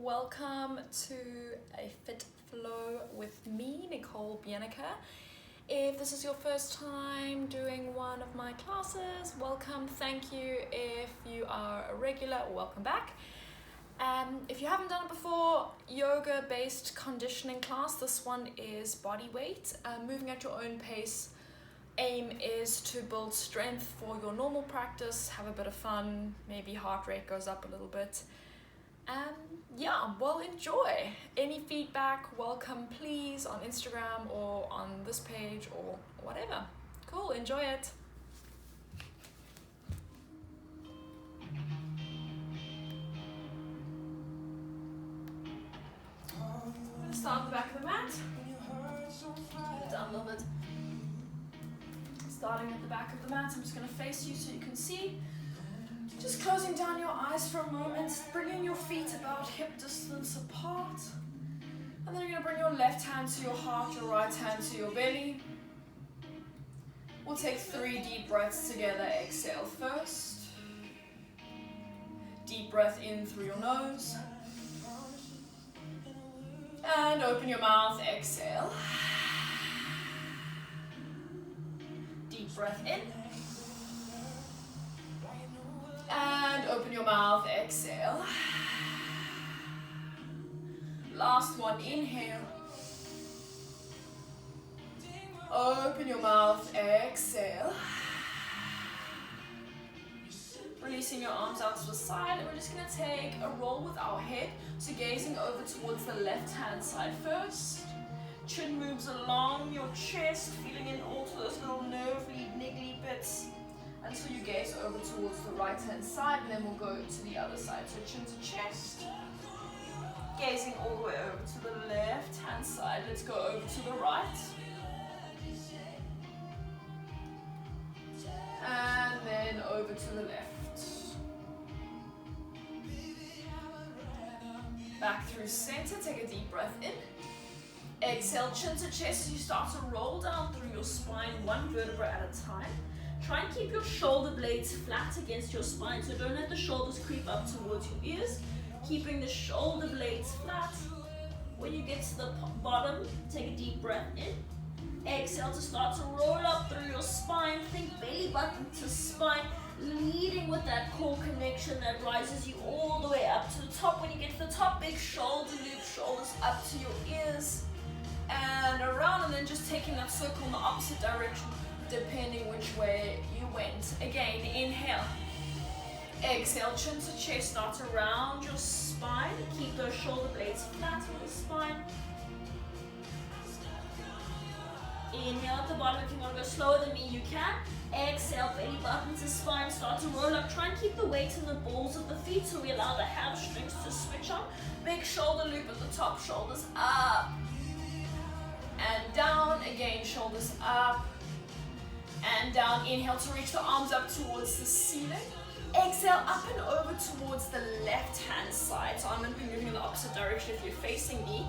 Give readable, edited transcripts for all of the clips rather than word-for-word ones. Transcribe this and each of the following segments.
welcome to a Fit Flow with me, Nicole Bienica. If this is your first time doing one of my classes, welcome, thank you. If you are a regular, welcome back. If you haven't done it before, yoga-based conditioning class. This one is body weight, moving at your own pace. Aim is to build strength for your normal practice, have a bit of fun, maybe heart rate goes up a little bit. Well, enjoy. Any feedback, welcome please on Instagram or on this page or whatever. Cool, enjoy it. I'm going to start at the back of the mat. Put it down a little bit. Starting at the back of the mat, I'm just going to face you so you can see. Just closing down your eyes for a moment, bringing your feet about hip distance apart. And then you're going to bring your left hand to your heart, your right hand to your belly. We'll take 3 deep breaths together. Exhale first. Deep breath in through your nose. And open your mouth, exhale. Deep breath in. And open your mouth, exhale. Last one, inhale. Open your mouth, exhale. Releasing your arms out to the side, and we're just going to take a roll with our head. So gazing over towards the left hand side first. Chin moves along your chest, feeling in all of those little nervely, niggly bits. Until you gaze over towards the right hand side, and then we'll go to the other side. So chin to chest, gazing all the way over to the left hand side. Let's go over to the right. And then over to the left. Back through center, take a deep breath in. Exhale, chin to chest as you start to roll down through your spine, one vertebra at a time. Try and keep your shoulder blades flat against your spine, so don't let the shoulders creep up towards your ears. Keeping the shoulder blades flat. When you get to the bottom, take a deep breath in. Exhale to start to roll up through your spine. Think belly button to spine, leading with that core connection that rises you all the way up to the top. When you get to the top, big shoulder loop, shoulders up to your ears. And around, and then just taking that circle in the opposite direction, depending which way you went. Again, inhale. Exhale, chin to chest, start around your spine. Keep those shoulder blades flat on the spine. Inhale at the bottom. If you want to go slower than me, you can. Exhale, belly button to spine, start to roll up. Try and keep the weight in the balls of the feet so we allow the hamstrings to switch on. Big shoulder loop at the top, shoulders up. And down, again, shoulders up. And down, inhale to reach the arms up towards the ceiling. Exhale, up and over towards the left-hand side. So I'm going to be moving in the opposite direction if you're facing me.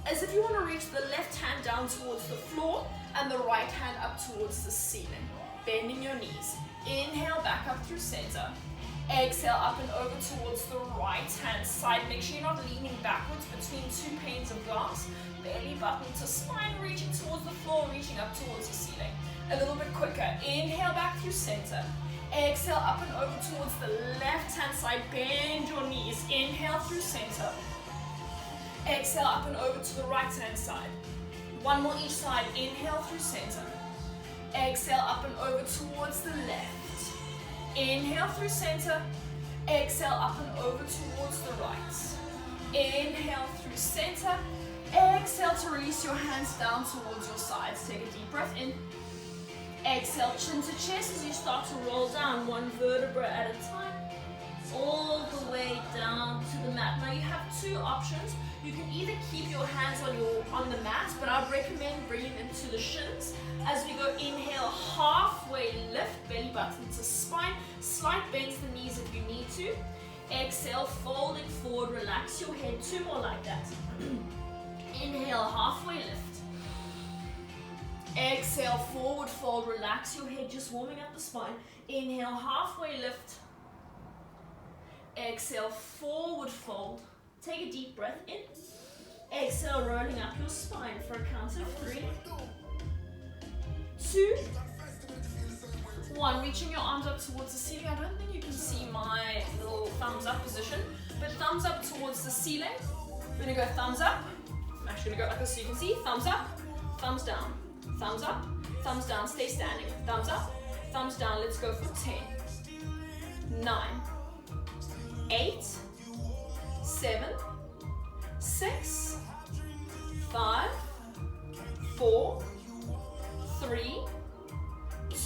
As if you want to reach the left hand down towards the floor and the right hand up towards the ceiling. Bending your knees. Inhale, back up through center. Exhale, up and over towards the right-hand side. Make sure you're not leaning backwards between 2 panes of glass. Belly button to spine, reaching towards the floor, reaching up towards the ceiling. A little bit quicker. Inhale back through center. Exhale up and over towards the left hand side. Bend your knees. Inhale through center. Exhale up and over to the right hand side. One more each side. Inhale through center. Exhale up and over towards the left. Inhale through center. Exhale up and over towards the right. Inhale through center. Exhale to release your hands down towards your sides. Take a deep breath in. Exhale, chin to chest as you start to roll down, one vertebra at a time, all the way down to the mat. Now you have 2 options. You can either keep your hands on the mat, but I'd recommend bringing them to the shins. As we go, inhale, halfway lift, belly button to spine, slight bend to the knees if you need to. Exhale, folding forward, relax your head, 2 more like that. Inhale, halfway lift. Exhale, forward fold, relax your head, just warming up the spine. Inhale, halfway lift. Exhale, forward fold. Take a deep breath in. Exhale, rolling up your spine for a count of 3, 2, 1. Reaching your arms up towards the ceiling. I don't think you can see my little thumbs up position, but thumbs up towards the ceiling. We're gonna go thumbs up. I'm actually gonna go like this so you can see. Thumbs up, thumbs down, thumbs up, thumbs down. Stay standing. Thumbs up, thumbs down. Let's go for 10, 9, 8, 7, 6, 5, 4, 3,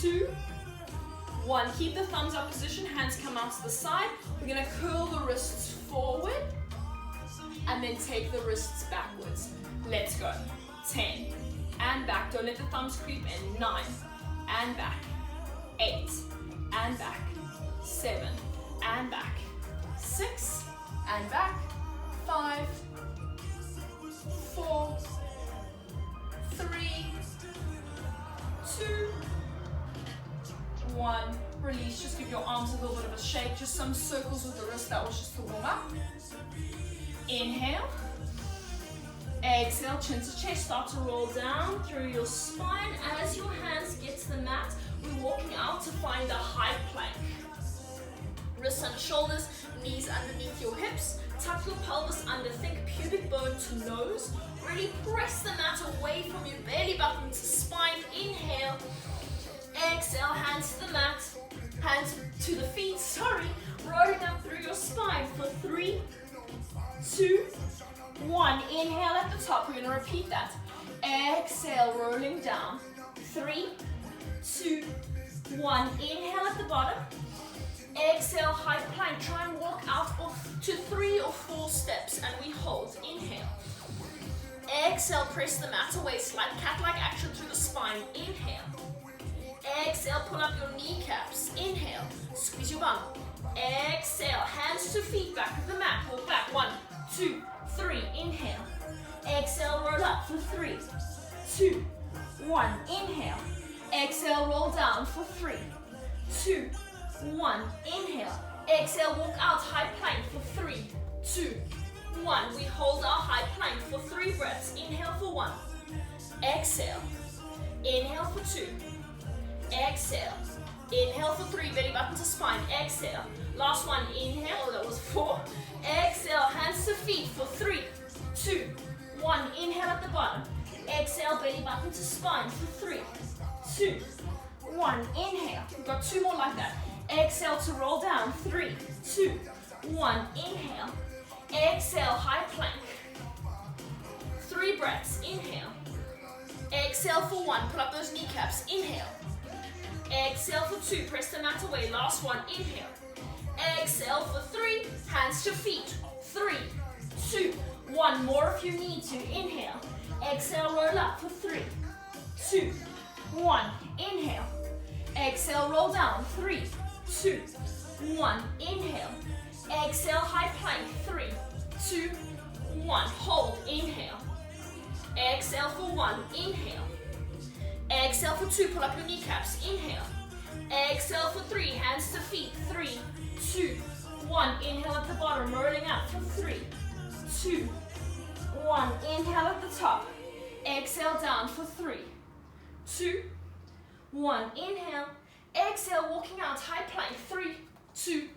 2, 1. Keep the thumbs up position, hands come out to the side. We're gonna curl the wrists forward and then take the wrists backwards. Let's go. 10 and back. Don't let the thumbs creep in. 9 and back. 8 and back. 7 and back. 6 and back. 5, 4, 3, 2, 1. Release. Just give your arms a little bit of a shake. Just some circles with the wrist. That was just to warm up. Inhale. Exhale. Chin to chest. Start to roll down through your spine. As your hands get to the mat, we're walking out to find a high plank. Wrists and shoulders, knees underneath your hips. Tuck your pelvis under. Think pubic bone to nose. Really press the mat away from your belly button to spine. Inhale. Exhale, hands to the mat, hands to the feet, rolling up through your spine for 3, 2, 1. Inhale at the top, we're going to repeat that. Exhale, rolling down. 3, 2, 1. Inhale at the bottom. Exhale, high plank. Try and walk out to 3 or 4 steps and we hold. Inhale. Exhale, press the mat away, slight cat-like action through the spine. Inhale. Exhale, pull up your kneecaps. Inhale, squeeze your bum. Exhale, hands to feet, back of the mat. Walk back. 1, 2, 3. Inhale. Exhale, roll up for 3, 2, 1. Inhale. Exhale, roll down for 3, 2, 1. Inhale. Exhale, walk out, high plank for 3, 2, 1. We hold our high plank for 3 breaths. Inhale for 1. Exhale. Inhale for 2. Exhale. Inhale for 3, belly button to spine. Exhale. Last one. Inhale. That was 4. Exhale. Hands to feet for 3, 2, 1. Inhale at the bottom. Exhale. Belly button to spine for 3, 2, 1. Inhale. We've got 2 more like that. Exhale to roll down. 3, 2, 1. Inhale. Exhale. High plank. 3 breaths. Inhale. Exhale for 1. Pull up those kneecaps. Inhale. Exhale for 2. Press the mat away. Last one. Inhale. Exhale for 3. Hands to feet. 3, 2, 1. More if you need to. Inhale. Exhale. Roll up for 3, 2, 1. Inhale. Exhale. Roll down. 3, 2, 1. Inhale. Exhale. High plank. 3, 2, 1. Hold. Inhale. Exhale for 1. Inhale. Exhale for 2, pull up your kneecaps. Inhale. Exhale for 3, hands to feet. 3, 2, 1. Inhale at the bottom, rolling up for 3, 2, 1. Inhale at the top. Exhale down for 3, 2, 1. Inhale. Exhale, walking out, high plank. 3, 2,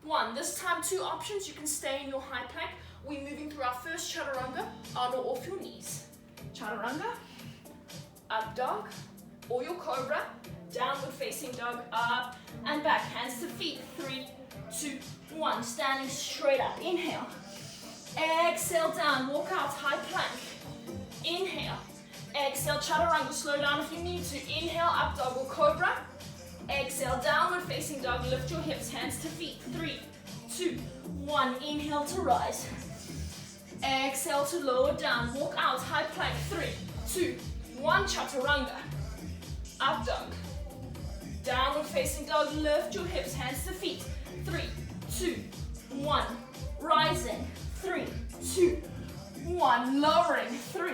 1. This time 2 options. You can stay in your high plank. We're moving through our first chaturanga, on or off your knees. Chaturanga. Up dog, or your cobra, downward facing dog, up and back, hands to feet, 3, 2, 1, standing straight up. Inhale. Exhale down, walk out, high plank. Inhale. Exhale, chaturanga, slow down if you need to. Inhale, up dog or cobra. Exhale, downward facing dog, lift your hips, hands to feet. 3, 2, 1, inhale to rise. Exhale to lower down, walk out, high plank. 3, 2, 1, chaturanga. Up dog. Downward facing dog, lift your hips, hands to feet. 3, 2, 1, rising. 3, 2, 1, lowering. 3,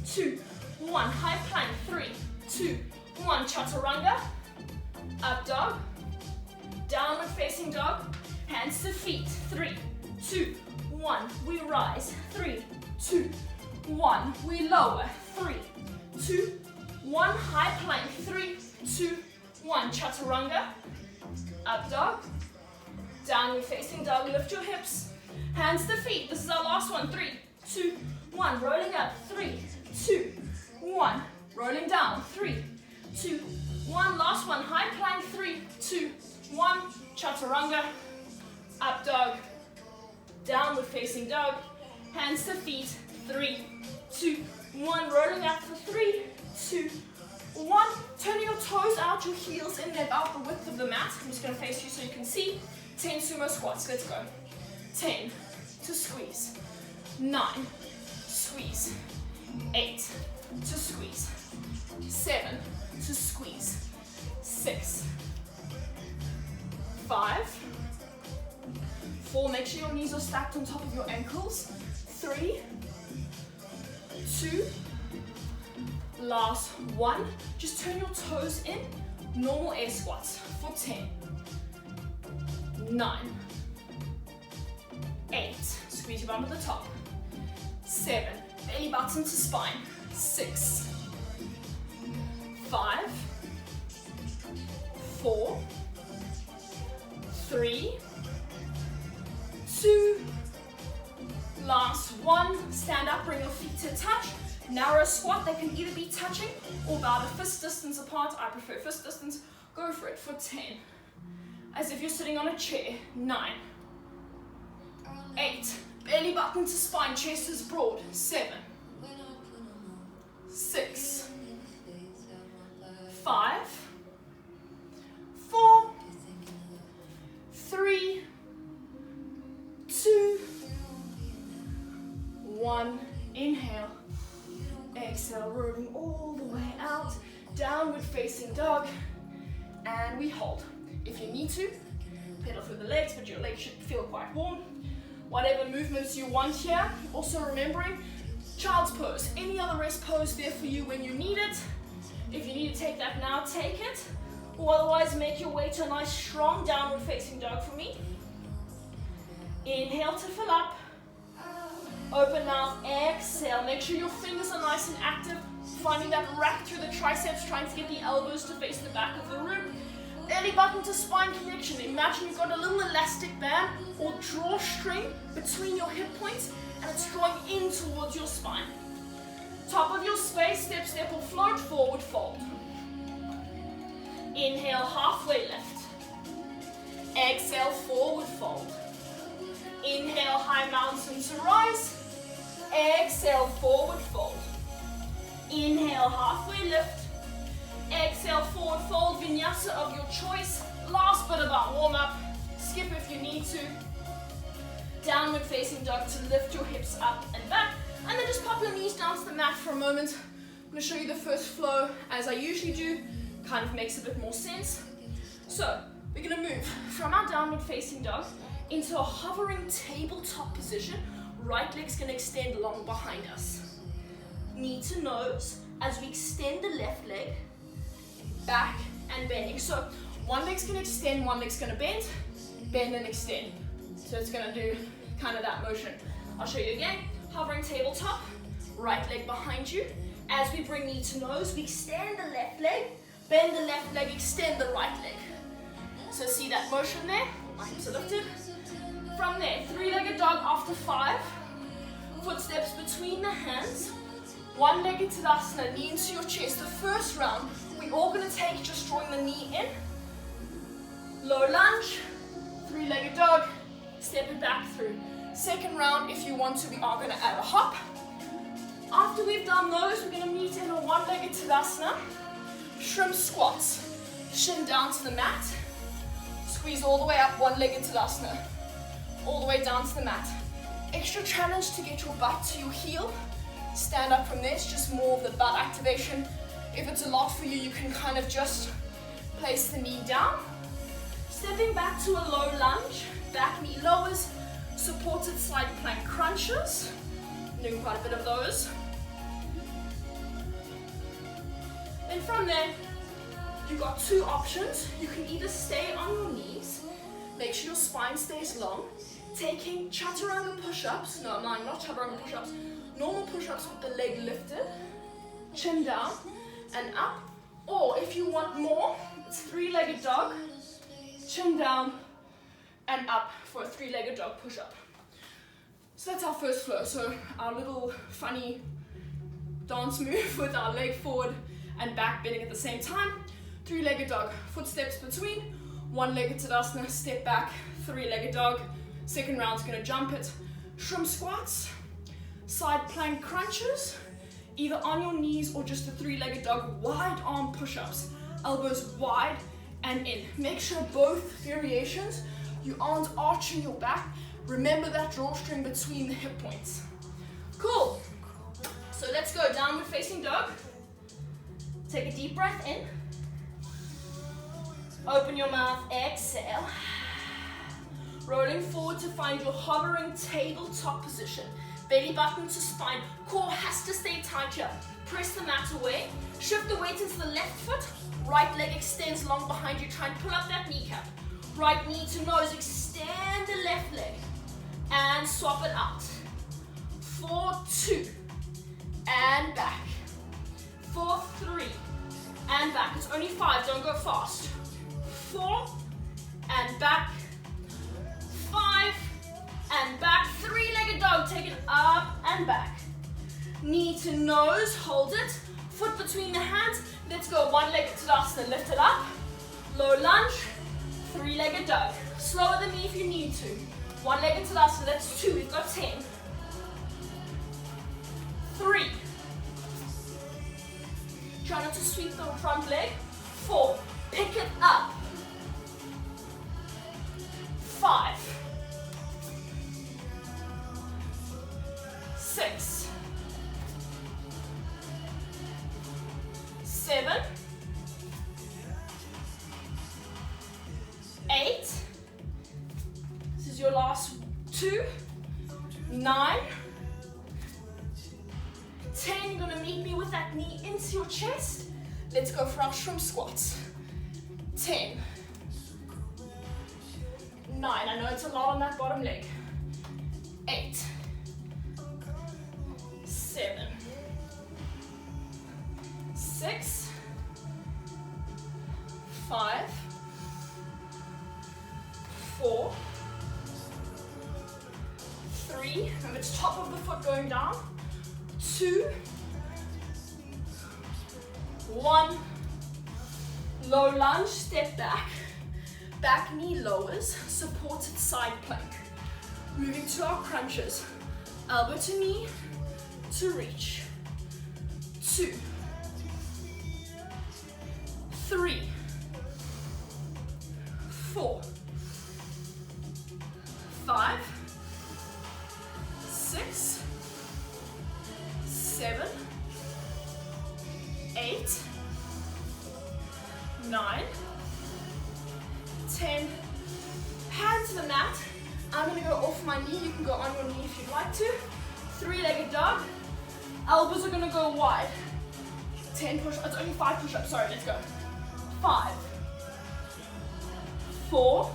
2, 1, high plank. 3, 2, 1, chaturanga. Up dog. Downward facing dog, hands to feet. 3, 2, 1, we rise, 3, 2, 1, we lower, 3, 2, 1, high plank, 3, 2, 1, chaturanga, up dog, downward facing dog, lift your hips, hands to feet, this is our last one, 3, 2, 1, rolling up, 3, 2, 1, rolling down, 3, 2, 1, last one, high plank, 3, 2, 1, chaturanga, up dog, downward facing dog, hands to feet, 3, 2, 1, rolling up for 3, 2, 1, turning your toes out, your heels in there about the width of the mat. I'm just going to face you so you can see. 10 sumo squats, let's go. 10 to squeeze, 9, squeeze, 8 to squeeze, 7 to squeeze, 6, 5, 4, make sure your knees are stacked on top of your ankles, 3, 2, last 1, just turn your toes in, normal air squats for 10, 9, 8, squeeze your bum at the top, 7, belly button to spine, 6, 5, 4, 3, 2, last 1, stand up, bring your feet to touch, narrow squat, they can either be touching or about a fist distance apart, I prefer fist distance, go for it for 10, as if you're sitting on a chair, 9, 8, belly button to spine, chest is broad, 7, 6, 5, 4, 3, 2, 1, inhale, exhale, rolling all the way out, downward facing dog, and we hold. If you need to, pedal through the legs, but your legs should feel quite warm. Whatever movements you want here, also remembering, child's pose, any other rest pose there for you when you need it. If you need to take that now, take it, or otherwise make your way to a nice strong downward facing dog for me. Inhale to fill up, open mouth, exhale, make sure your fingers are nice and active, finding that wrap through the triceps, trying to get the elbows to face the back of the room. Belly button to spine connection, imagine you've got a little elastic band or drawstring between your hip points and it's drawing in towards your spine. Top of your space, step, step or float, forward fold. Inhale, halfway lift. Exhale, forward fold. Inhale, high mountain to rise. Exhale, forward fold. Inhale, halfway lift. Exhale, forward fold, vinyasa of your choice. Last bit of our warm-up. Skip if you need to. Downward facing dog to lift your hips up and back. And then just pop your knees down to the mat for a moment. I'm going to show you the first flow as I usually do. Kind of makes a bit more sense. So, we're going to move from our downward facing dog into a hovering tabletop position. Right leg's going to extend long behind us. Knee to nose as we extend the left leg, back and bending. So one leg's going to extend, one leg's going to bend and extend. So it's going to do kind of that motion. I'll show you again. Hovering tabletop, right leg behind you. As we bring knee to nose, we extend the left leg, bend the left leg, extend the right leg. So see that motion there? My hips are lifted. From there, three-legged dog after 5. Footsteps between the hands. One-legged Tadasana, knee into your chest. The first round, we're all going to take just drawing the knee in. Low lunge, three-legged dog, step it back through. Second round, if you want to, we are going to add a hop. After we've done those, we're going to meet in a one-legged Tadasana. Shrimp squats. Shin down to the mat. Squeeze all the way up, one-legged Tadasana. All the way down to the mat. Extra challenge to get your butt to your heel. Stand up from there, it's just more of the butt activation. If it's a lot for you, you can kind of just place the knee down. Stepping back to a low lunge, back knee lowers, supported side plank crunches. I'm doing quite a bit of those. Then from there, you've got two options. You can either stay on your knees, make sure your spine stays long. taking chaturanga push-ups. No, I'm lying, not chaturanga push-ups. Normal push-ups with the leg lifted, chin down and up. Or if you want more, it's three-legged dog, chin down and up for a three-legged dog push-up. So that's our first flow. So our little funny dance move with our leg forward and back bending at the same time. Three-legged dog, footsteps between, one-legged Tadasana, step back, three-legged dog. Second round's gonna jump it. Shrimp squats, side plank crunches, either on your knees or just a three-legged dog, wide arm push-ups, elbows wide and in. Make sure both variations, you aren't arching your back. Remember that drawstring between the hip points. Cool. So let's go downward facing dog. Take a deep breath in. Open your mouth, exhale. Rolling forward to find your hovering tabletop position. Belly button to spine. Core has to stay tight here. Press the mat away. Shift the weight into the left foot. Right leg extends long behind you. Try and pull up that kneecap. Right knee to nose. Extend the left leg. And swap it out. 4, 2. And back. 4, 3. And back. It's only 5. Don't go fast. 4. And back. 5. And back. Three-legged dog. Take it up and back. Knee to nose. Hold it. Foot between the hands. Let's go. One-legged Tadasana. Lift it up. Low lunge. Three-legged dog. Slower than me if you need to. One-legged Tadasana. That's 2. We've got 10. 3. Try not to sweep the front leg. 4. Pick it up. 5. 6. 7. 8. This is your last 2. 9. 10. You're gonna meet me with that knee into your chest. Let's go for our shrimp squats. 10. 9. I know it's a lot on that bottom leg. 8. 7. 6. 5. 4. 3. Remember, it's top of the foot going down. 2. 1. Low lunge, step back. Back knee lowers, supported side plank. Moving to our crunches. Elbow to knee, to reach. 2. 3. 4. 5. 6. 7. 8. 9. 10. Hand to the mat. I'm going to go off my knee. You can go on your knee if you'd like to. Three-legged dog. Elbows are going to go wide. 10 push-ups. It's only 5 push-ups. Sorry, let's go. 5. 4.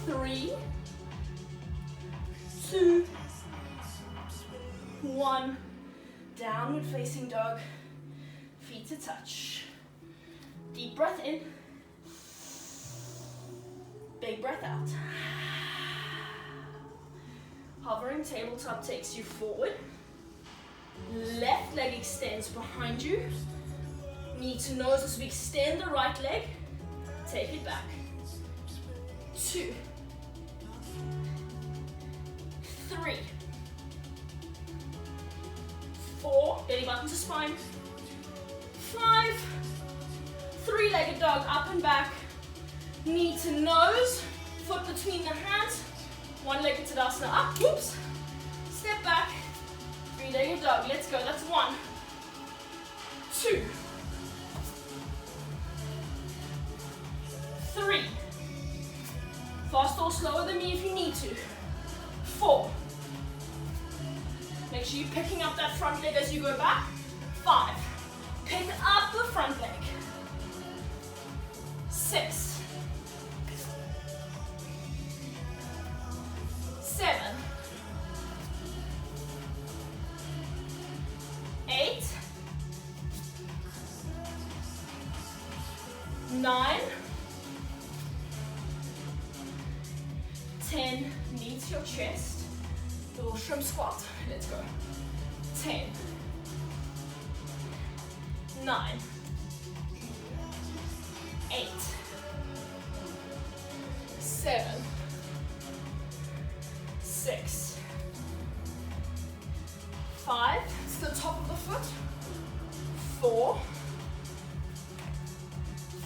3. 2. 1. Downward facing dog. Feet to touch. Deep breath in. Big breath out. Hovering tabletop takes you forward. Left leg extends behind you. Knee to nose as we extend the right leg. Take it back. 2. 3. 4. Belly button to spine. 5. Three-legged dog, up and back. Knee to nose, foot between the hands. One-legged Tadasana up, whoops. Step back, three-legged dog, let's go. That's 1, 2, 3. Fast or slower than me if you need to. 4. Make sure you're picking up that front leg as you go back. 5. Pick up the front leg. 6. 10, knee to your chest. Little shrimp squat. Let's go. 10, 9, 8, 7, 6, 5, to the top of the foot, 4,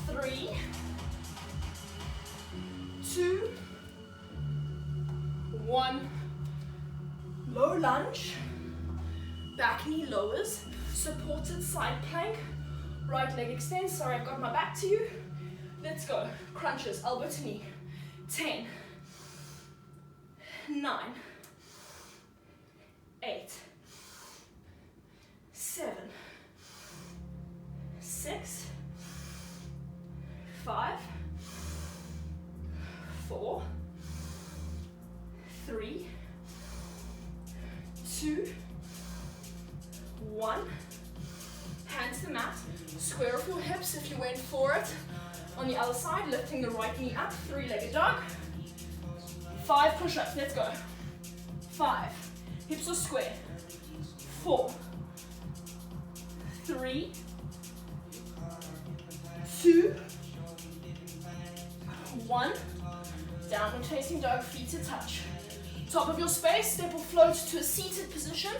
3, 2, 1, low lunge, back knee lowers, supported side plank, right leg extends. Sorry, I've got my back to you. Let's go. Crunches, elbow to knee. 10, 9, 8, 7, 6, 5, 4, 3, 2, 1. Hands to the mat. Square off your hips if you went for it. On the other side, lifting the right knee up. 3-legged dog. 5 push-ups. Let's go. 5. Hips are square. 4, 3, 2, 1. Downward facing dog, feet to touch. Top of your space, step or float to a seated position.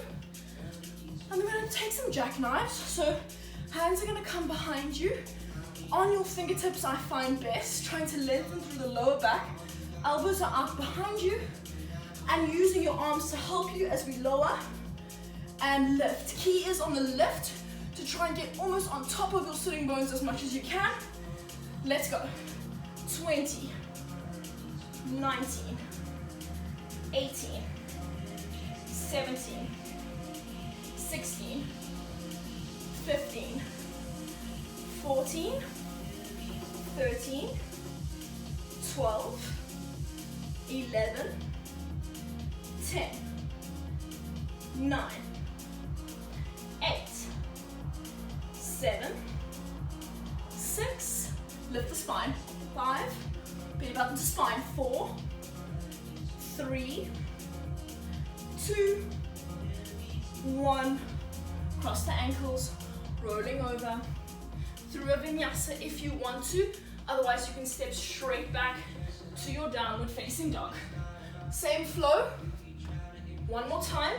And we're going to take some jackknives. So hands are going to come behind you. On your fingertips, I find best, trying to lengthen through the lower back. Elbows are out behind you. And using your arms to help you as we lower and lift. Key is on the lift to try and get almost on top of your sitting bones as much as you can. Let's go. 20, 19, 18, 17, 16, 15, 14, 13, 12, 11, 10, 9, 8, 7, 6, lift the spine, 5, belly button to spine, 4, 3, 2, 1, cross the ankles, rolling over, through a vinyasa if you want to, otherwise you can step straight back to your downward facing dog. Same flow, one more time.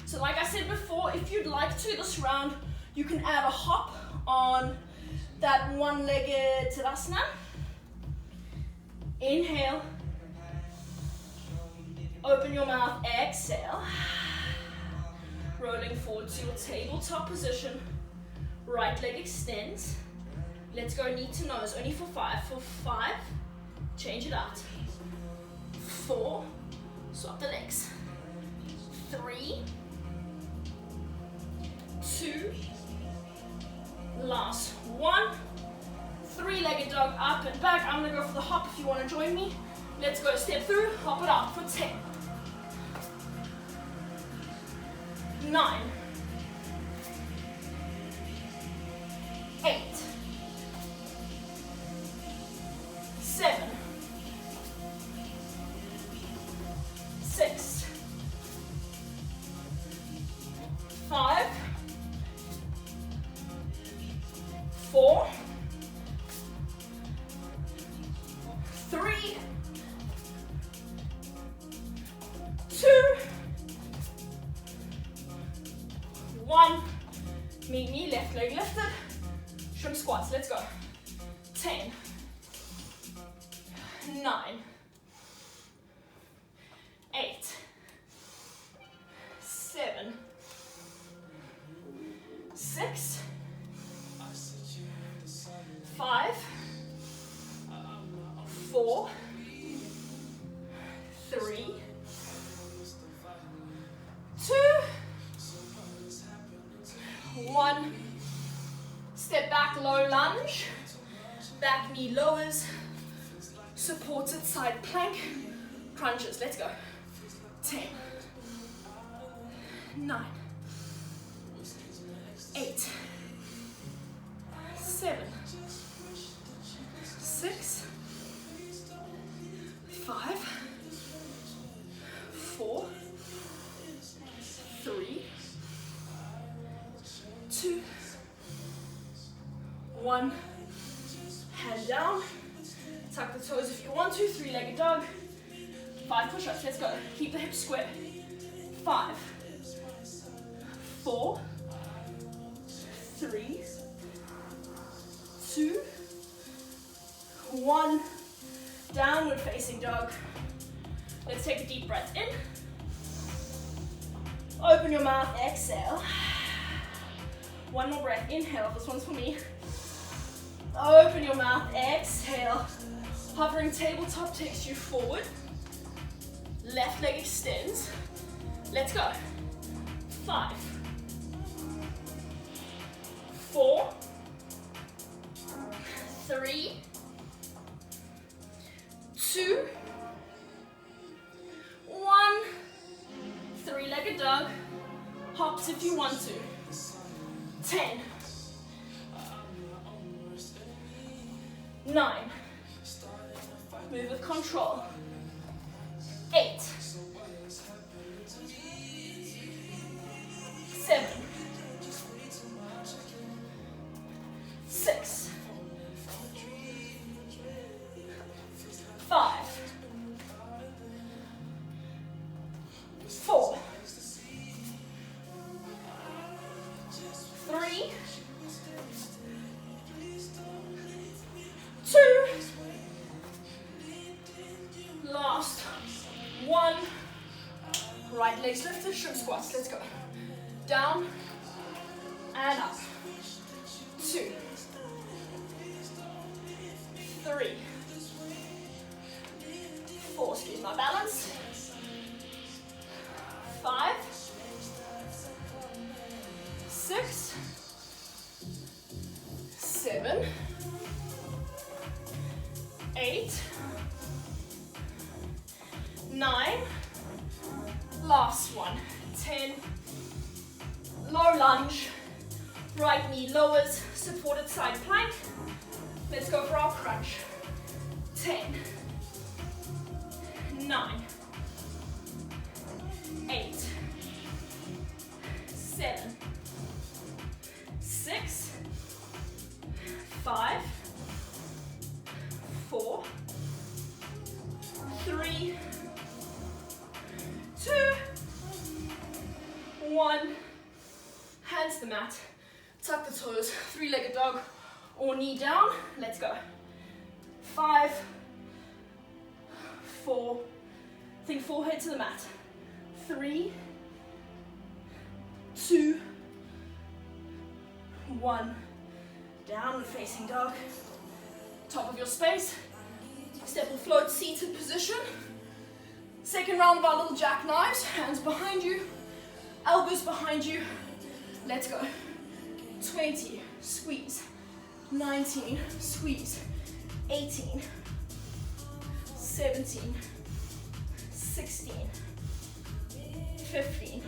So like I said before, if you'd like to this round, you can add a hop on that one-legged Tadasana. Inhale, open your mouth, exhale. Rolling forward to your tabletop position. Right leg extends. Let's go knee to nose, only for 5. For 5, change it out. 4, swap the legs. 3, 2, last 1. 3-legged dog, up and back. I'm gonna go for the hop if you wanna join me. Let's go, step through, hop it out for 10. 9, 8, 7, 6, 5, 4, 3, 2, 1. Meet knee, left leg lifted. Shrimp squats, let's go. 10, 9, 8, 7, 6, 5, 4, 3, 2, 1. Step back, low lunge. Back knee lowers. Supported side plank. Crunches. Let's go. 10, 9, 8, 7, 6, 5, 5 push-ups, let's go. Keep the hips square. 5, 4, 3, 2, 1. Downward facing dog. Let's take a deep breath in. Open your mouth, exhale. One more breath, inhale, this one's for me. Open your mouth, exhale. Hovering tabletop takes you forward. Left leg extends. Let's go. 5, 4, 3, 2, 1. Three-legged dog. Hops if you want to. 10, 9. Move with control. 8, 7, 6, 5, 4, 3, 2, last 1. Right legs lifted, shrimp squats, let's go. Down and up. 2, 3, 4, excuse my balance. 5, 6, 7, 8, 9, last one, 10, low lunge, right knee lowers, supported side plank. Let's go for our crunch. 10, 9, 8, 7, 6, 5, 4, 3, 2, 1. Hands to the mat. Tuck the toes. Three-legged dog or knee down. Let's go. 5, 4. Think forehead to the mat. 3, 2, 1. Downward facing dog. Top of your space. Step or float, seated position. Second round of our little jackknives. Hands behind you. Elbows behind you. Let's go. 20, squeeze. 19, squeeze. 18, 17, 16, 15,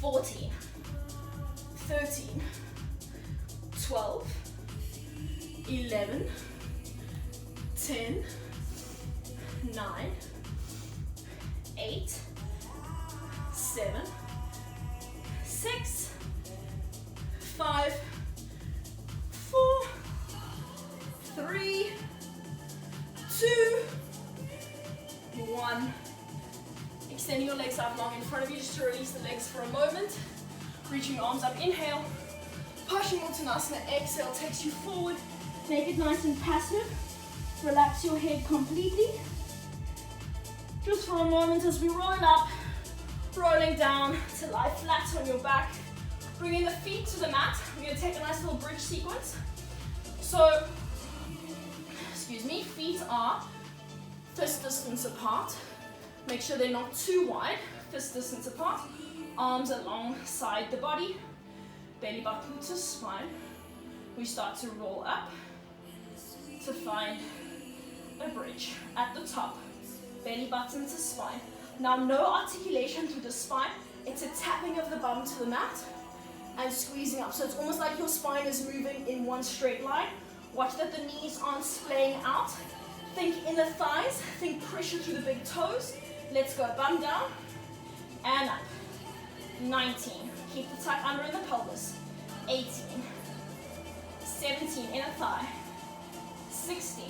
14, 13, 12, 11, 10, 9, 8, 7, 6, 5, 4, 3, 2, 1. Extending your legs out long in front of you just to release the legs for a moment. Reaching your arms up, inhale. Paschimottanasana, exhale, takes you forward. Make it nice and passive. Relax your head completely. Just for a moment as we roll up, rolling down to lie flat on your back. Bringing the feet to the mat. We're going to take a nice little bridge sequence. So, excuse me, feet are fist distance apart. Make sure they're not too wide, fist distance apart. Arms alongside the body. Belly button to spine. We start to roll up to find a bridge at the top. Belly button to spine. Now no articulation through the spine. It's a tapping of the bum to the mat and squeezing up. So it's almost like your spine is moving in one straight line. Watch that the knees aren't splaying out. Think inner thighs. Think pressure through the big toes. Let's go. Bum down and up. 19. Keep the tuck under in the pelvis. 18. 17. Inner thigh. 16.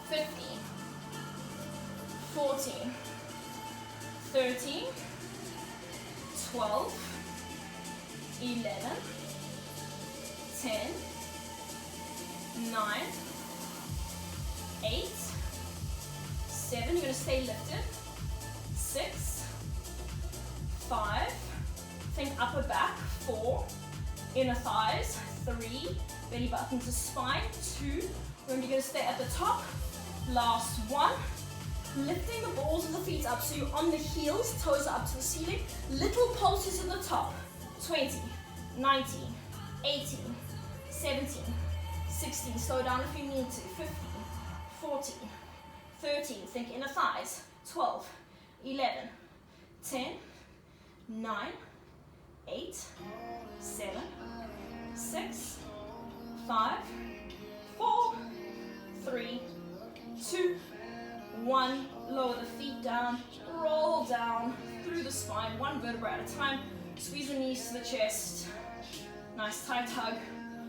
15. 14, 13, 12, 11, 10, 9, 8, 7, you're going to stay lifted, 6, 5, think upper back, 4, inner thighs, 3, belly button to spine, 2, remember you're going to stay at the top, last 1, lifting the balls of the feet up so you're on the heels, toes are up to the ceiling, little pulses at the top, 20, 19, 18, 17, 16, slow down if you need to, 15, 14, 13, think inner thighs, 12, 11, 10, 9, 8, 7, 6, 5, 4, 3, 2, 1, lower the feet down, roll down through the spine, one vertebra at a time, squeeze the knees to the chest, nice tight hug,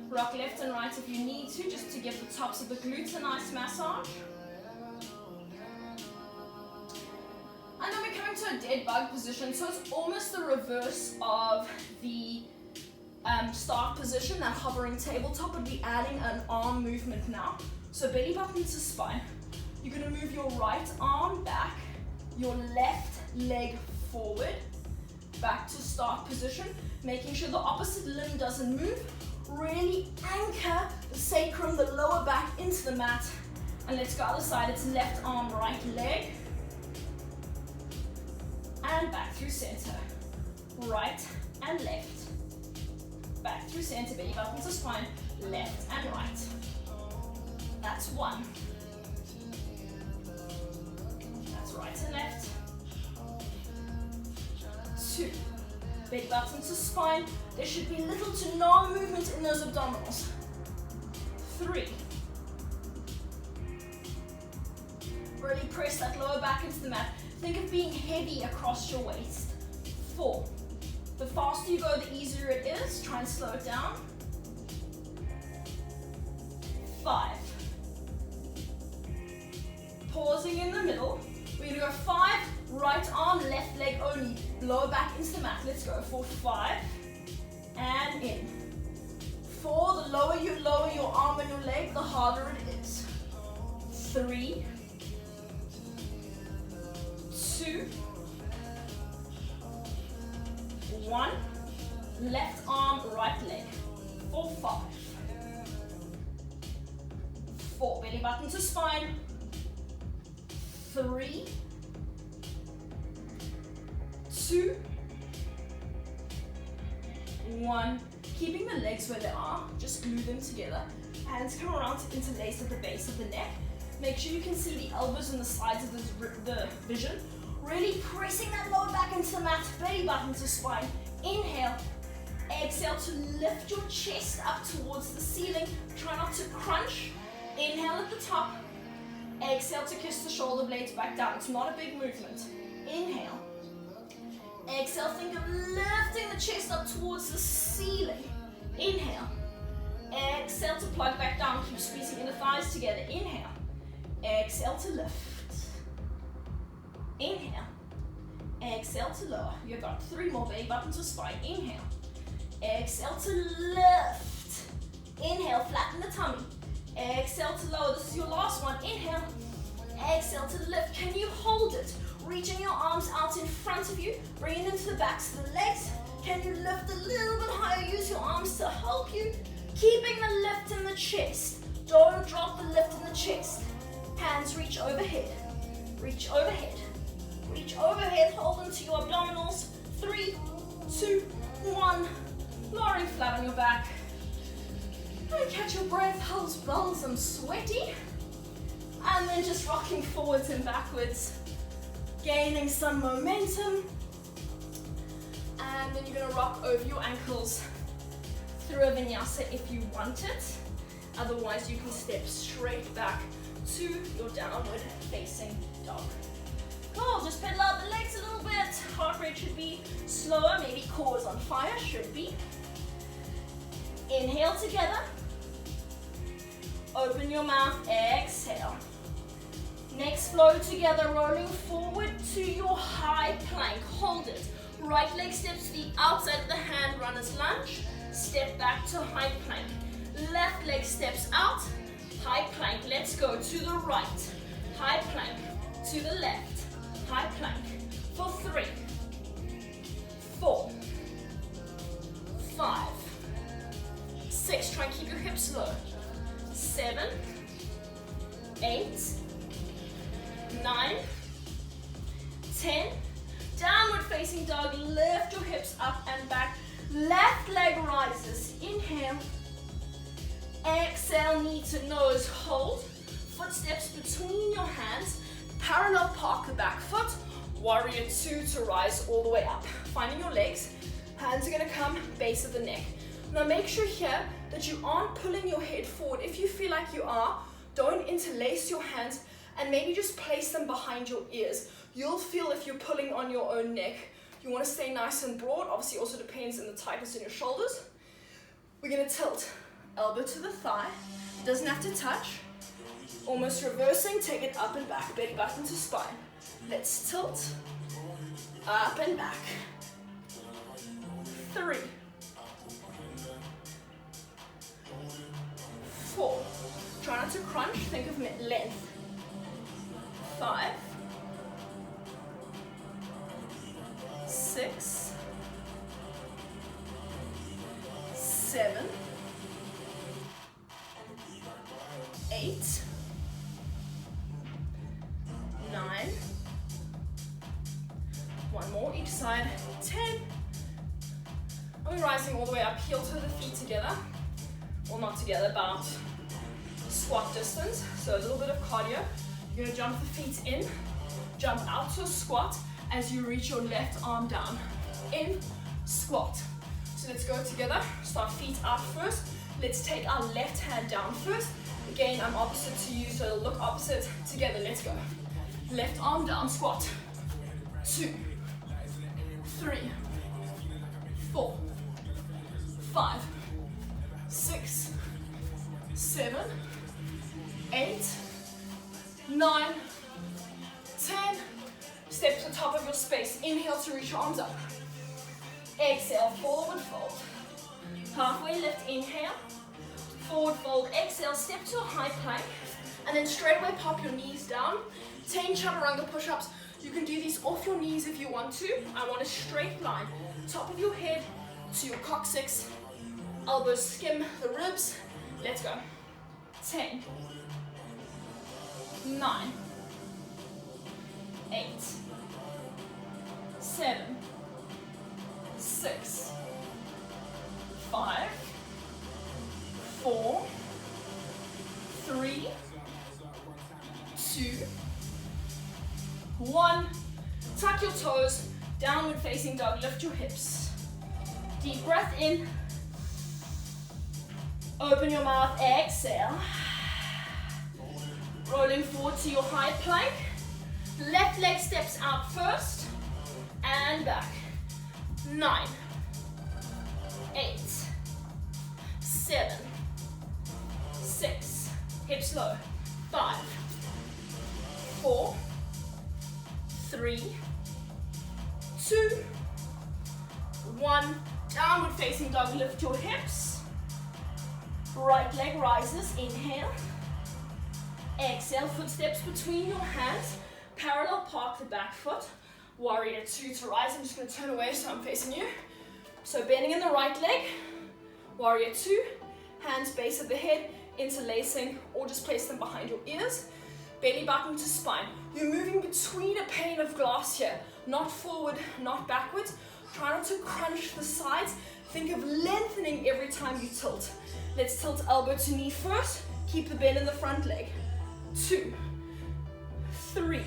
rock left and right if you need to, just to give the tops of the glutes a nice massage. And then we're coming to a dead bug position, so it's almost the reverse of the start position, that hovering tabletop. Would be adding an arm movement now. So belly button to spine. You're going to move your right arm back, your left leg forward, back to start position, making sure the opposite limb doesn't move. Really anchor the sacrum, the lower back into the mat. And let's go other side. It's left arm, right leg. And back through center. Right and left. Back through center, belly button to spine, left and right. That's 1. That's right and left. 2. Belly button to spine. There should be little to no movement in those abdominals. 3. Really press that lower back into the mat. Think of being heavy across your waist. 4. The faster you go, the easier it is. Try and slow it down. 5. Pausing in the middle. We're going to go 5, right arm, left leg only. Lower back into the mat. Let's go for 5. And in. 4, the lower you lower your arm and your leg, the harder it is. 3, 2, 1, left arm, right leg, for 5, 4, belly button to spine, 3, 2, 1, keeping the legs where they are, just glue them together, hands come around to interlace at the base of the neck, make sure you can see the elbows and the sides of the vision. Really pressing that lower back into the mat, belly button to spine. Inhale, exhale to lift your chest up towards the ceiling. Try not to crunch. Inhale at the top. Exhale to kiss the shoulder blades back down. It's not a big movement. Inhale. Exhale, think of lifting the chest up towards the ceiling. Inhale. Exhale to plug back down. Keep squeezing in the thighs together. Inhale. Exhale to lift. Inhale. Exhale to lower. You've got 3 more, belly button to spine. Inhale. Exhale to lift. Inhale, flatten the tummy. Exhale to lower. This is your last one. Inhale. Exhale to lift. Can you hold it? Reaching your arms out in front of you. Bringing them to the backs of the legs. Can you lift a little bit higher? Use your arms to help you. Keeping the lift in the chest. Don't drop the lift in the chest. Hands reach overhead. Reach overhead. Reach overhead, hold into your abdominals. 3, 2, 1. Lowering flat on your back. And catch your breath, how's bells and sweaty. And then just rocking forwards and backwards. Gaining some momentum. And then you're going to rock over your ankles through a vinyasa if you want it. Otherwise, you can step straight back to your downward facing dog. Cool, just pedal out the legs a little bit. Heart rate should be slower, maybe core is on fire, should be. Inhale together. Open your mouth, exhale. Next, flow together, rolling forward to your high plank. Hold it. Right leg steps the outside of the hand, runner's lunge. Step back to high plank. Left leg steps out. High plank. Let's go to the right. High plank. To the left. High plank. For 3, 4, 5, 6. Try and keep your hips low. 7, 8, 9, 10. Downward facing dog. Lift your hips up and back. Left leg rises. Inhale. Exhale, knee to nose. Hold. Footsteps between your hands. Parallel park the back foot. Warrior 2 to rise all the way up. Finding your legs. Hands are going to come base of the neck. Now make sure here that you aren't pulling your head forward. If you feel like you are, don't interlace your hands and maybe just place them behind your ears. You'll feel if you're pulling on your own neck. You want to stay nice and broad. Obviously also depends on the tightness in your shoulders. We're going to tilt. Elbow to the thigh. Doesn't have to touch. Almost reversing. Take it up and back. Belly button to spine. Let's tilt. Up and back. 3, 4. Try not to crunch. Think of length. 5, 6, 7, 8, 9. One more each side. 10. I'm rising all the way up, heel to the feet together. Well, not together, about squat distance. So a little bit of cardio. You're gonna jump the feet in, jump out to a squat as you reach your left arm down. In, squat. So let's go together. Start feet out first. Let's take our left hand down first. Again, I'm opposite to you, so it'll look opposite. Together, let's go. Left arm down, squat. 2, 3, 4, 5, 6, 7, 8, 9, 10. Step to the top of your space. Inhale to reach your arms up. Exhale, forward fold. Halfway lift, inhale. Forward fold, exhale, step to a high plank. And then straight away pop your knees down. 10 chaturanga push-ups. You can do these off your knees if you want to. I want a straight line. Top of your head to your coccyx. Elbows skim the ribs. Let's go. 10, 9, 8, 7, 6, 5, 4, 3, 2, 1. Tuck your toes, downward facing dog, lift your hips. Deep breath in. Open your mouth, exhale. Rolling forward to your high plank. Left leg steps out first and back. 9, 8, 7, 6, hips low. 5, 4, 3, 2, 1. Downward facing dog, lift your hips. Right leg rises, inhale. Exhale, footsteps between your hands. Parallel park the back foot. Warrior 2 to rise. I'm just going to turn away so I'm facing you. So bending in the right leg. Warrior 2. Hands base of the head, interlacing, or just place them behind your ears. Belly button to spine. You're moving between a pane of glass here. Not forward, not backwards. Try not to crunch the sides. Think of lengthening every time you tilt. Let's tilt elbow to knee first. Keep the bend in the front leg. 2, 3,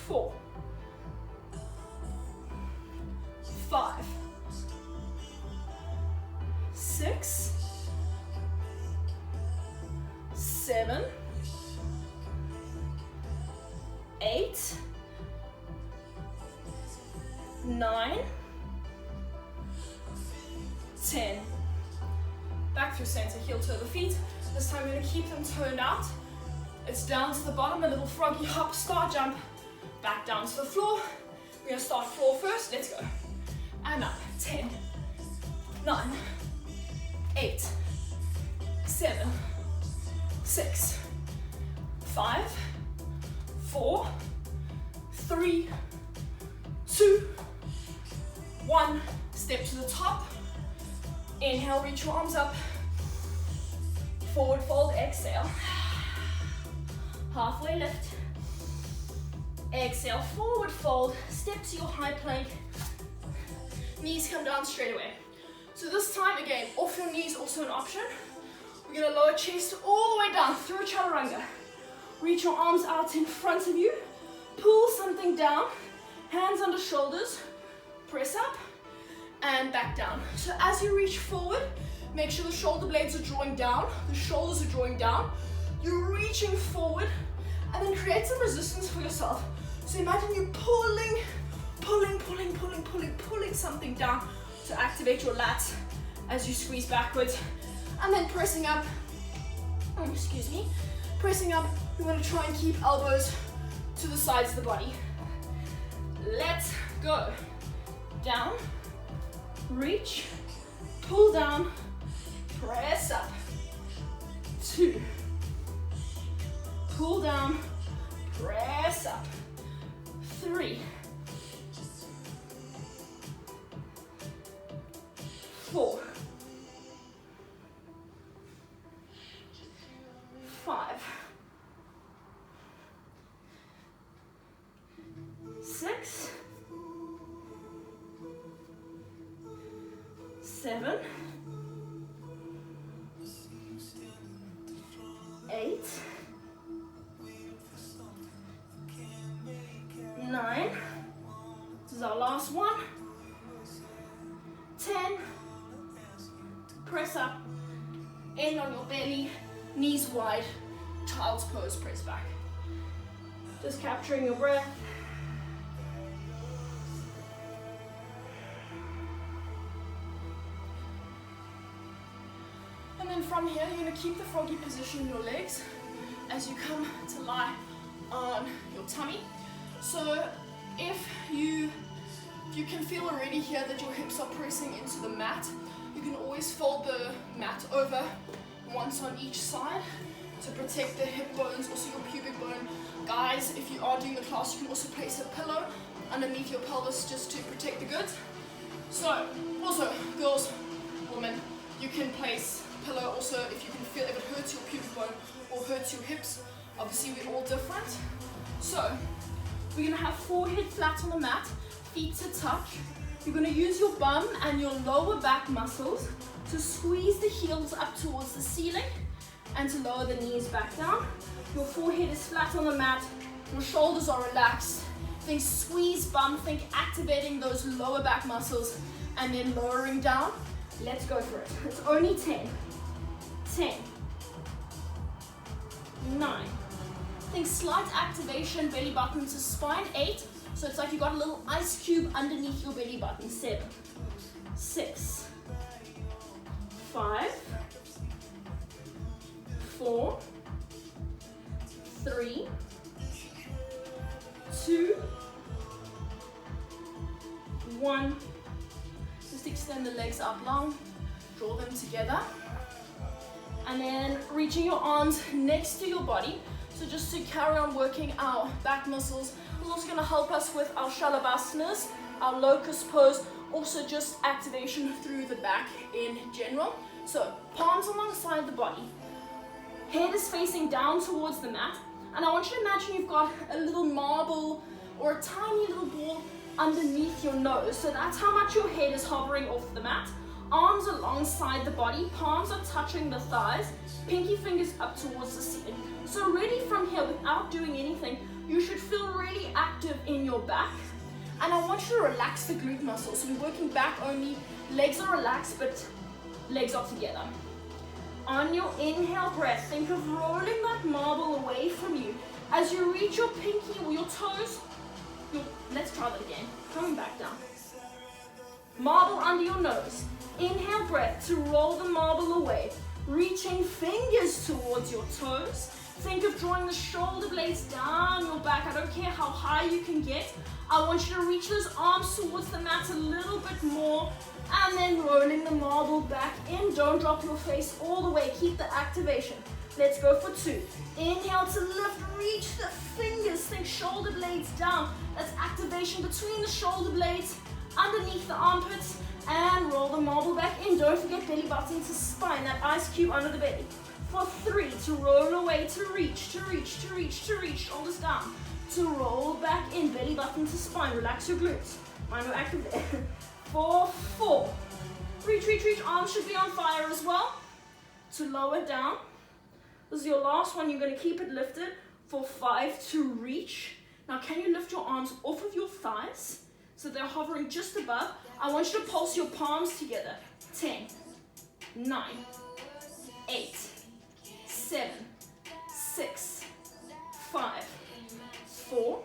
4, 5, 6, 7, 8, 9, 10. Back through center, heel to the feet. This time we're going to keep them turned out. It's down to the bottom, a little froggy hop, star jump, back down to the floor. We're going to start floor first. Let's go. And up. 10, 9, 8, 7, 6, 5, 4, 3, 2, 1. Step to the top. Inhale, reach your arms up. Forward fold, exhale. Halfway lift. Exhale, forward fold. Step to your high plank. Knees come down straight away. So this time, again, off your knees, also an option. We're going to lower chest all the way down through chaturanga. Reach your arms out in front of you. Pull something down. Hands under shoulders. Press up and back down. So as you reach forward, make sure the shoulder blades are drawing down. The shoulders are drawing down. You're reaching forward and then create some resistance for yourself. So imagine you pulling something down to activate your lats as you squeeze backwards. And then pressing up, pressing up, you want to try and keep elbows to the sides of the body. Let's go. Down, reach, pull down, press up. 2, pull down, press up. 3, 4, 5, 6, 7, 8, 9. This is our last one. 10. Press up. End on your belly. Knees wide. Child's pose. Press back. Just capturing your breath. And then from here, you're going to keep the froggy position in your legs as you come to lie on your tummy. So if you can feel already here that your hips are pressing into the mat, you can always fold the mat over once on each side to protect the hip bones, also your pubic bone. Guys, if you are doing the class, you can also place a pillow underneath your pelvis just to protect the goods. So also, girls, women, you can place pillow also if you can feel if it hurts your pubic bone or hurts your hips. Obviously, we're all different. So we're going to have forehead flat on the mat, feet to touch. You're going to use your bum and your lower back muscles to squeeze the heels up towards the ceiling and to lower the knees back down. Your forehead is flat on the mat, your shoulders are relaxed. Think squeeze bum, think activating those lower back muscles and then lowering down. Let's go for it. It's only 10. 10. 9. Think slight activation, belly button to spine. 8. So it's like you got a little ice cube underneath your belly button. 7. 6. 5. 4. 3. 2. 1. Just extend the legs up long. Draw them together. And then reaching your arms next to your body. So just to carry on working our back muscles. It's also going to help us with our Shalabhasanas, our locust pose, also just activation through the back in general. So palms alongside the body. Head is facing down towards the mat. And I want you to imagine you've got a little marble or a tiny little ball underneath your nose. So that's how much your head is hovering off the mat. Arms alongside the body, palms are touching the thighs, pinky fingers up towards the ceiling. So really from here, without doing anything, you should feel really active in your back. And I want you to relax the glute muscles. So we're working back only, legs are relaxed, but legs are together. On your inhale breath, think of rolling that marble away from you. As you reach your pinky or your toes, let's try that again, coming back down. Marble under your nose. Inhale breath to roll the marble away. reaching fingers towards your toes. Think of drawing the shoulder blades down your back. I don't care how high you can get. I want you to reach those arms towards the mat a little bit more, and then rolling the marble back in. Don't drop your face all the way. Keep the activation. Let's go for 2. Inhale to lift, reach the fingers. Think shoulder blades down. That's activation between the shoulder blades, underneath the armpits, and roll the marble back in. Don't forget belly button to spine, that ice cube under the belly. For 3, to roll away, to reach, shoulders down. To roll back in, belly button to spine, relax your glutes. Mind we're active there. For 4, reach, arms should be on fire as well. To lower down. This is your last one, you're going to keep it lifted. For 5, to reach. Now can you lift your arms off of your thighs so they're hovering just above? I want you to pulse your palms together. 10, 9, 8, 7, 6, 5, 4,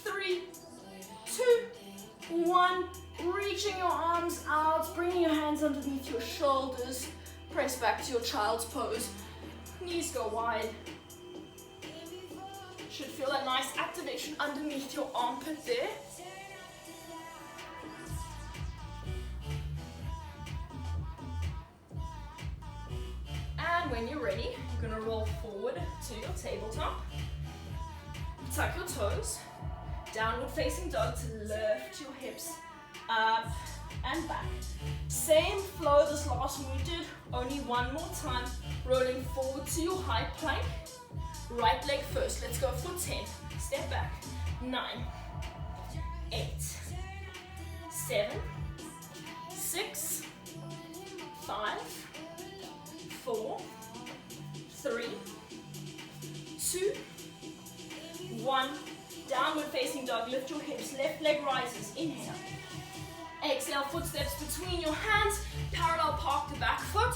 3, 2, 1. Reaching your arms out, bringing your hands underneath your shoulders. Press back to your child's pose. Knees go wide. Should feel that nice activation underneath your armpit there. And when you're ready, you're going to roll forward to your tabletop. Tuck your toes. Downward facing dog to lift your hips up and back. Same flow this last one we did, only one more time. Rolling forward to your high plank. Right leg first. Let's go for 10. Step back. 9, 8, 7, 6, 5, 4, 3, 2, 1. Downward facing dog. Lift your hips. Left leg rises. Inhale. Exhale. Footsteps between your hands. Parallel park the back foot.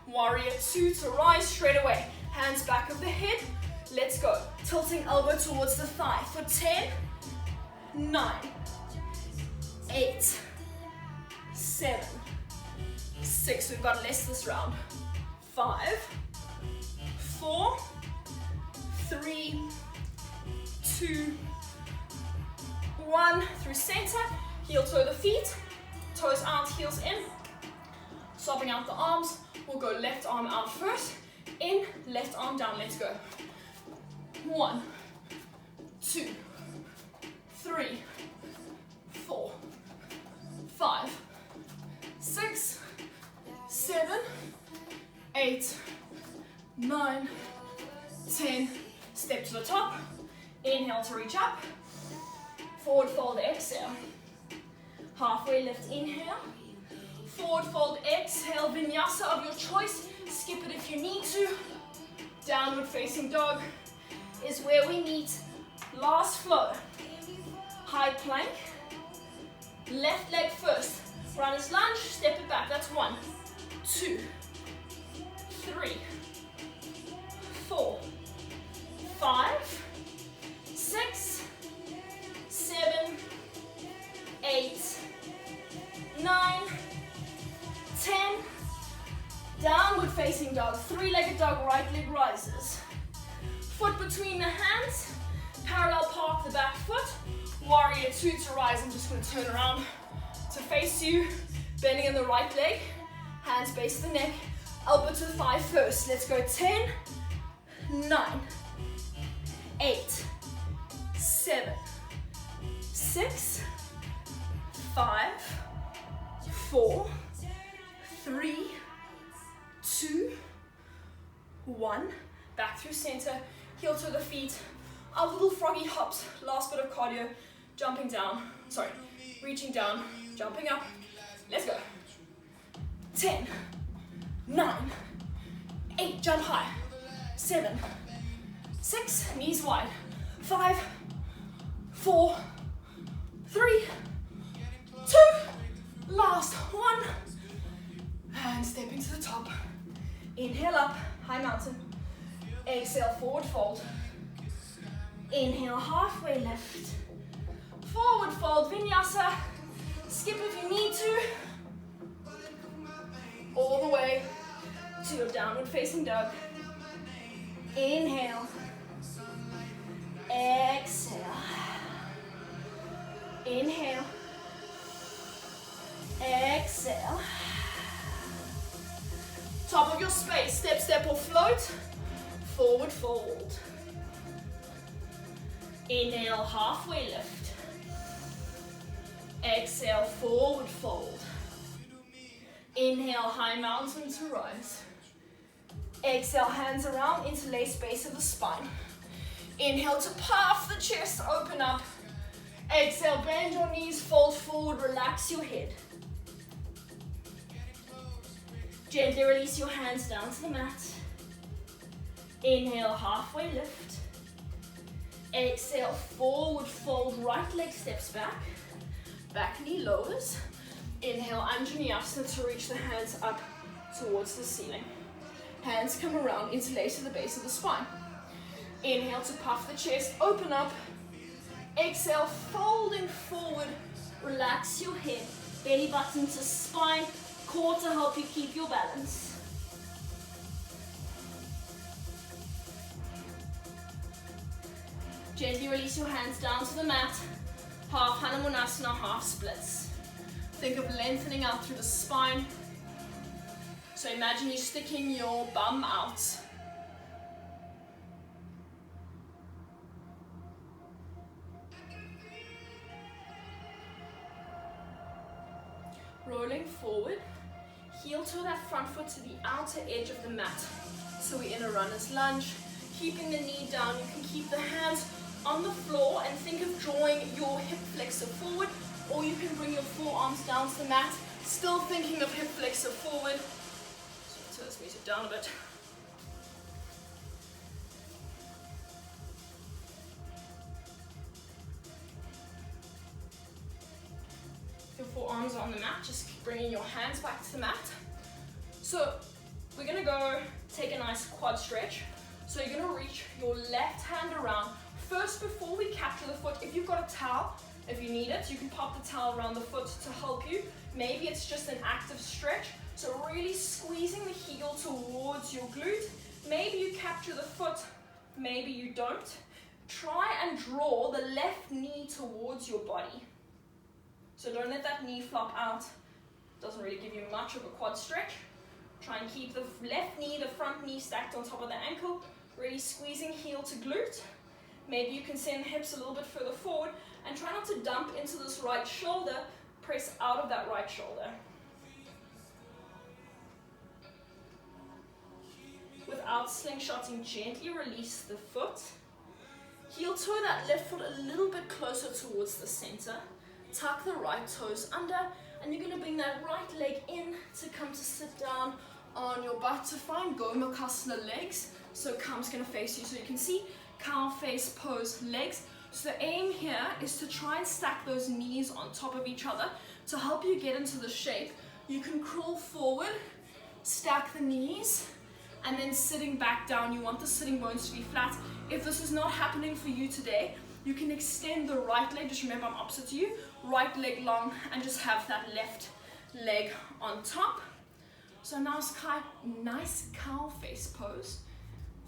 Warrior 2 to rise straight away. Hands back of the head. Let's go. Tilting elbow towards the thigh for 10, 9, 8, 7, 6. We've got less this round. 5, 4, 3, 2, 1. Through center. Heel toe the feet. Toes out, heels in. Swapping out the arms. We'll go left arm out first. In, left arm down. Let's go. 1, 2, 3, 4, 5, 6, 7, 8, 9, 10. Step to the top. Inhale to reach up. Forward fold, exhale. Halfway lift, inhale. Forward fold, exhale. Vinyasa of your choice. Skip it if you need to. Downward facing dog is where we meet. Last flow. High plank. Left leg first. Runner's lunge, step it back. That's 1, 2, 3, 4, 5, 6, 7, 8, 9, 10. Downward facing dog, 3-legged dog, right leg rises. Foot between the hands, parallel park the back foot. Warrior 2 to rise. I'm just going to turn around to face you, bending in the right leg. Hands base the neck, elbow to the thigh first. Let's go. 10, 9, 8, 7, 6, 5, 4, 3, 2, 1. Back through center, heel to the feet. Our little froggy hops. Last bit of cardio. Jumping down. Sorry, reaching down, jumping up. Let's go. 10, 9, 8. Jump high. 7, 6. Knees wide. 5, 4, 3, 2. Last 1. And stepping to the top. Inhale up, high mountain. Exhale, forward fold. Inhale, halfway lift. Forward fold, vinyasa. Skip if you need to. All the way to your downward facing dog. Inhale. Exhale. Inhale. Exhale. Top of your space, step, step or float. Forward fold. Inhale, halfway lift. Exhale, forward fold. Inhale, high mountain to rise. Exhale, hands around, interlace base of the spine. Inhale to puff the chest, open up. Exhale, bend your knees, fold forward, relax your head. Gently release your hands down to the mat. Inhale, halfway lift. Exhale, forward fold, right leg steps back. Back knee lowers. Inhale, Anjaneyasana to reach the hands up towards the ceiling. Hands come around, interlace at the base of the spine. Inhale to puff the chest, open up. Exhale, folding forward, relax your head. Belly button to spine, core to help you keep your balance. Gently release your hands down to the mat. Half Hanumanasana, half splits. Think of lengthening out through the spine. So imagine you sticking your bum out. Rolling forward, heel toe that front foot to the outer edge of the mat. So we're in a runner's lunge, keeping the knee down. You can keep the hands on the floor and think of drawing your hip flexor forward, or you can bring your forearms down to the mat, still thinking of hip flexor forward. So turn this music down a bit. Your forearms are on the mat, just keep bringing your hands back to the mat. So we're gonna go take a nice quad stretch. So you're gonna reach your left hand around. First, before we capture the foot, if you've got a towel, if you need it, you can pop the towel around the foot to help you. Maybe it's just an active stretch. So really squeezing the heel towards your glute. Maybe you capture the foot, maybe you don't. Try and draw the left knee towards your body. So don't let that knee flop out. Doesn't really give you much of a quad stretch. Try and keep the left knee, the front knee stacked on top of the ankle. Really squeezing heel to glute. Maybe you can send the hips a little bit further forward and try not to dump into this right shoulder. Press out of that right shoulder. Without slingshotting, gently release the foot. Heel toe that left foot a little bit closer towards the center. Tuck the right toes under, and you're going to bring that right leg in to come to sit down on your butt to find Gomukhasana legs. So Kam's going to face you, so you can see cow face pose legs. So the aim here is to try and stack those knees on top of each other to help you get into the shape. You can crawl forward, stack the knees, and then sitting back down. You want the sitting bones to be flat. If this is not happening for you today, you can extend the right leg. Just remember I'm opposite to you. Right leg long, and just have that left leg on top. So now Sky, nice cow face pose.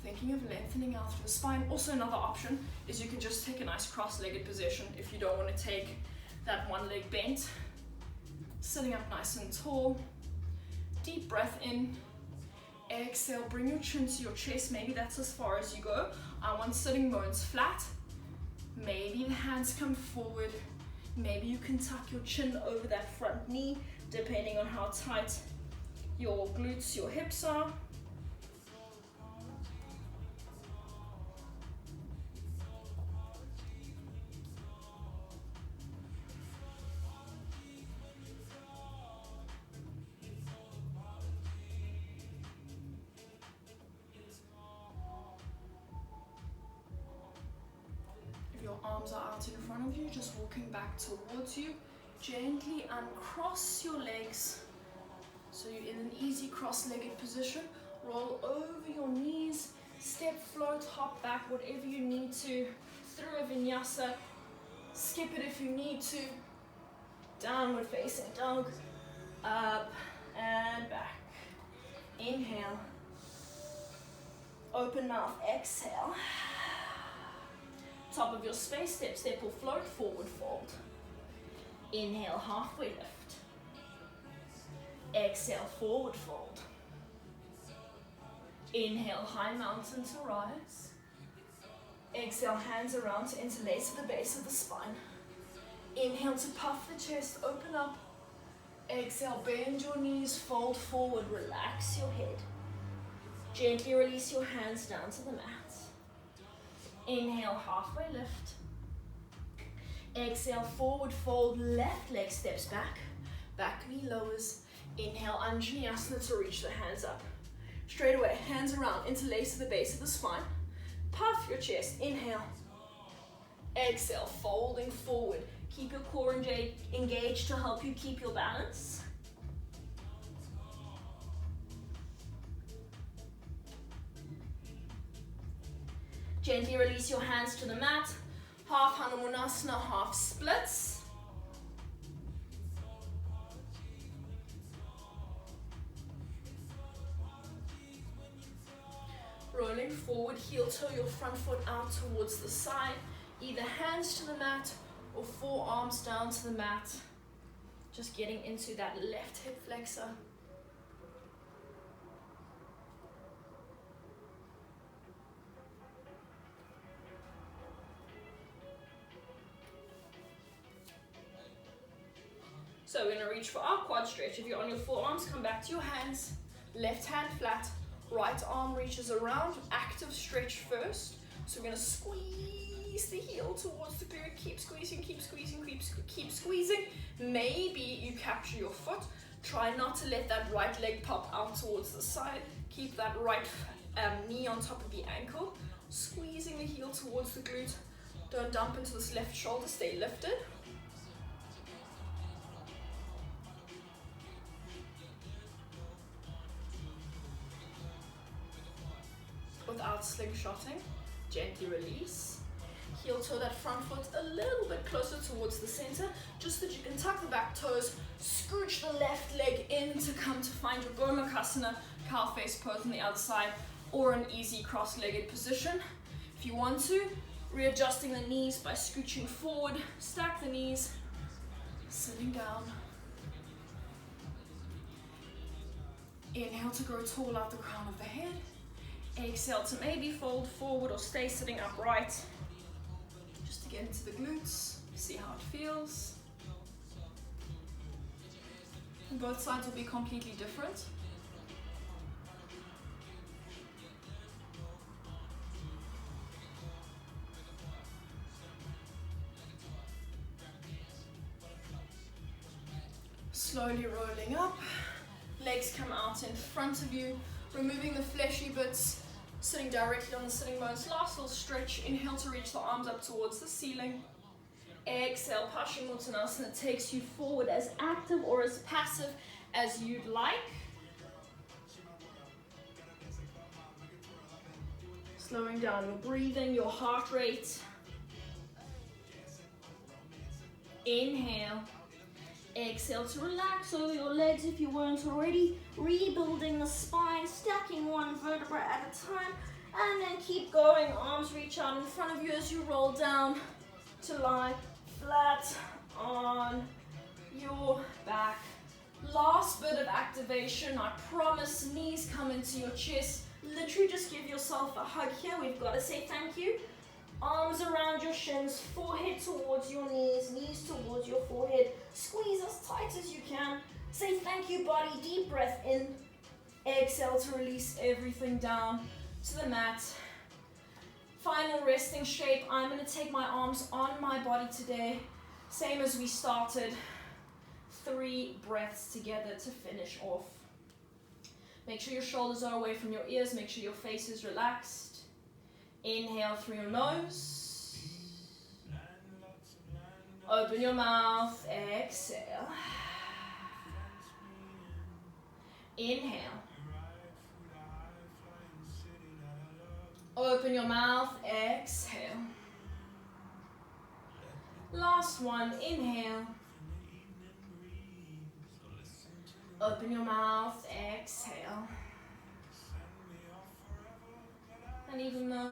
Thinking of lengthening out through the spine. Also another option is you can just take a nice cross-legged position if you don't want to take that one leg bent. Sitting up nice and tall. Deep breath in. Exhale, bring your chin to your chest. Maybe that's as far as you go. I want sitting bones flat. Maybe the hands come forward. Maybe you can tuck your chin over that front knee, depending on how tight your glutes, your hips are. Arms are out in front of you, just walking back towards you. Gently uncross your legs. So you're in an easy cross-legged position. Roll over your knees, step, float, hop back, whatever you need to. Through a vinyasa. Skip it if you need to. Downward facing dog. Up and back. Inhale. Open mouth, exhale. Top of your space, step, step or float, forward fold. Inhale, halfway lift. Exhale, forward fold. Inhale, high mountain to rise. Exhale, hands around to interlace at the base of the spine. Inhale to puff the chest, open up. Exhale, bend your knees, fold forward, relax your head. Gently release your hands down to the mat. Inhale, halfway lift. Exhale, forward fold, left leg steps back. Back knee lowers. Inhale, Anjaneyasana to reach the hands up. Straight away, hands around, interlace at the base of the spine. Puff your chest, inhale. Exhale, folding forward. Keep your core engaged to help you keep your balance. Gently release your hands to the mat. Half Hanumanasana, half splits. Rolling forward, heel toe your front foot out towards the side. Either hands to the mat or forearms down to the mat. Just getting into that left hip flexor. So we're going to reach for our quad stretch. If you're on your forearms, come back to your hands. Left hand flat, right arm reaches around. Active stretch first. So we're going to squeeze the heel towards the glute. Keep squeezing, keep squeezing, keep squeezing. Maybe you capture your foot. Try not to let that right leg pop out towards the side. Keep that right knee on top of the ankle. Squeezing the heel towards the glute. Don't dump into this left shoulder, stay lifted. Without slingshotting, gently release. Heel toe that front foot a little bit closer towards the center, just so that you can tuck the back toes, scooch the left leg in to come to find your Gomukhasana, cow face pose on the other side, or an easy cross-legged position. If you want to, readjusting the knees by scooching forward, stack the knees, sitting down. Inhale to grow tall out the crown of the head. Exhale to maybe fold forward or stay sitting upright. Just to get into the glutes, see how it feels. And both sides will be completely different. Slowly rolling up. Legs come out in front of you, removing the fleshy bits. Sitting directly on the sitting bones. Last little stretch. Inhale to reach the arms up towards the ceiling. Exhale, Paschimottanasana takes you forward as active or as passive as you'd like. Slowing down your breathing, your heart rate. Inhale. Exhale to relax over your legs if you weren't already. Rebuilding the spine, stacking one vertebra at a time, and then keep going. Arms reach out in front of you as you roll down to lie flat on your back. Last bit of activation, I promise. Knees come into your chest. Literally just give yourself a hug here. We've got to say thank you. Arms around your shins, forehead towards your knees, knees towards your forehead. Squeeze as tight as you can. Say thank you, body. Deep breath in. Exhale to release everything down to the mat. Final resting shape. I'm going to take my arms on my body today. Same as we started. 3 breaths together to finish off. Make sure your shoulders are away from your ears. Make sure your face is relaxed. Inhale through your nose. Open your mouth. Exhale. Inhale. Open your mouth. Exhale. Last one. Inhale. Open your mouth. Exhale. and even more.